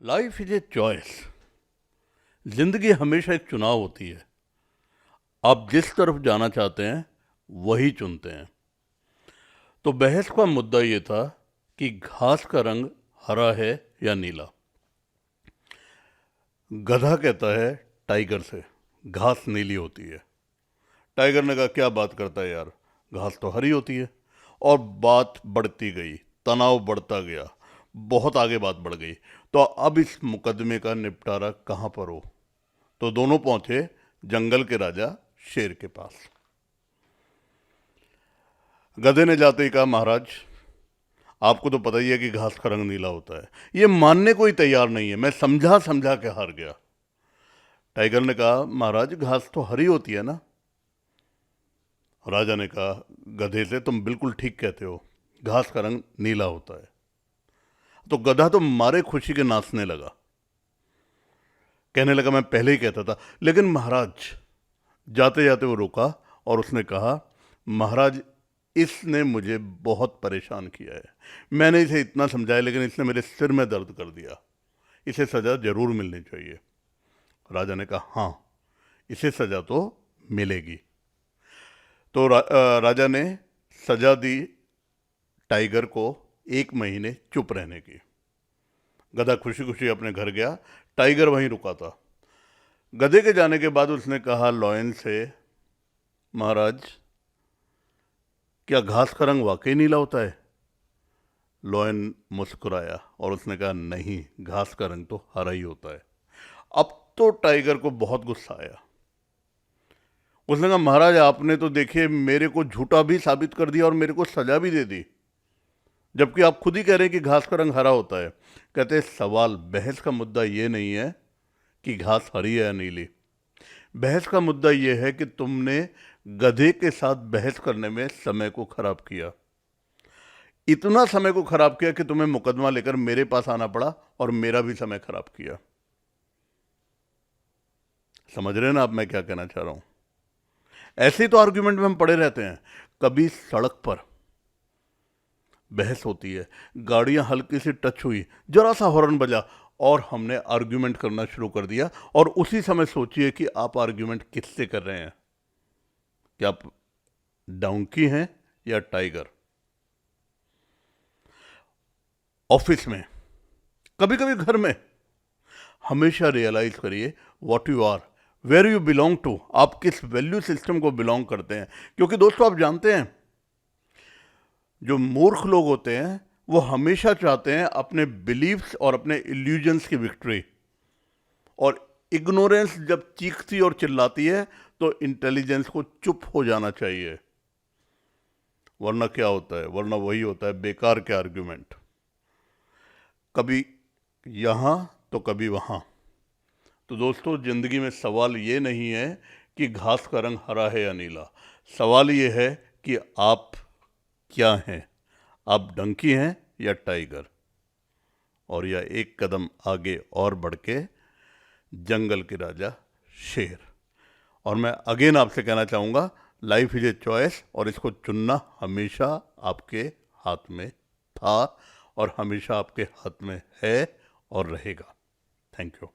Life is a choice. जिंदगी हमेशा एक चुनाव होती है। आप जिस तरफ जाना चाहते हैं वही चुनते हैं। तो बहस का मुद्दा ये था कि घास का रंग हरा है या नीला। गधा कहता है टाइगर से घास नीली होती है। टाइगर ने कहा क्या बात करता है यार, घास तो हरी होती है। और बात बढ़ती गई, तनाव बढ़ता गया, बहुत आगे बात बढ़ गई। तो अब इस मुकदमे का निपटारा कहाँ पर हो? तो दोनों पहुंचे जंगल के राजा शेर के पास। गधे ने जाते ही कहा, महाराज आपको तो पता ही है कि घास का रंग नीला होता है। ये मानने को ही तैयार नहीं है, मैं समझा समझा के हार गया। टाइगर ने कहा, महाराज घास तो हरी होती है ना। राजा ने कहा गधे से, तुम बिल्कुल ठीक कहते हो, घास का रंग नीला होता है। तो गधा तो मारे खुशी के नाचने लगा, कहने लगा मैं पहले ही कहता था। लेकिन महाराज, जाते जाते वो रुका और उसने कहा, महाराज इसने मुझे बहुत परेशान किया है। मैंने इसे इतना समझाया लेकिन इसने मेरे सिर में दर्द कर दिया, इसे सज़ा जरूर मिलनी चाहिए। राजा ने कहा हाँ, इसे सज़ा तो मिलेगी। तो राजा ने सज़ा दी टाइगर को 1 महीने चुप रहने की। गधा खुशी खुशी अपने घर गया, टाइगर वहीं रुका था। गधे के जाने के बाद उसने कहा लॉयन से, महाराज क्या घास का रंग वाकई नीला होता है? लॉयन मुस्कुराया और उसने कहा नहीं, घास का रंग तो हरा ही होता है। अब तो टाइगर को बहुत गुस्सा आया। उसने कहा महाराज आपने तो देखिए मेरे को झूठा भी साबित कर दिया और मेरे को सजा भी दे दी, जबकि आप खुद ही कह रहे हैं कि घास का रंग हरा होता है। कहते हैं सवाल, बहस का मुद्दा ये नहीं है कि घास हरी है या नीली। बहस का मुद्दा ये है कि तुमने गधे के साथ बहस करने में समय को खराब किया। इतना समय को खराब किया कि तुम्हें मुकदमा लेकर मेरे पास आना पड़ा और मेरा भी समय खराब किया। समझ रहे हैं ना आप मैं क्या कहना चाह रहा हूं? ऐसे ही तो आर्ग्यूमेंट में हम पड़े रहते हैं। कभी सड़क पर बहस होती है, गाड़ियां हल्की सी टच हुई, जरा सा हॉर्न बजा और हमने आर्ग्यूमेंट करना शुरू कर दिया। और उसी समय सोचिए कि आप आर्ग्यूमेंट किससे कर रहे हैं? क्या आप डोंकी हैं या टाइगर? ऑफिस में, कभी कभी घर में, हमेशा रियलाइज करिए what you are, where you belong to. आप किस वैल्यू सिस्टम को बिलोंग करते हैं। क्योंकि दोस्तों आप जानते हैं, जो मूर्ख लोग होते हैं वो हमेशा चाहते हैं अपने बिलीफ्स और अपने इल्यूजन्स की विक्ट्री। और इग्नोरेंस जब चीखती और चिल्लाती है तो इंटेलिजेंस को चुप हो जाना चाहिए, वरना क्या होता है? वरना वही होता है बेकार के आर्ग्यूमेंट, कभी यहाँ तो कभी वहाँ। तो दोस्तों ज़िंदगी में सवाल ये नहीं है कि घास का रंग हरा है या नीला। सवाल ये है कि आप क्या हैं? आप डंकी हैं या टाइगर? और या एक कदम आगे और बढ़ के जंगल के राजा शेर। और मैं अगेन आपसे कहना चाहूँगा, लाइफ इज ए चॉइस और इसको चुनना हमेशा आपके हाथ में था और हमेशा आपके हाथ में है और रहेगा। Thank you.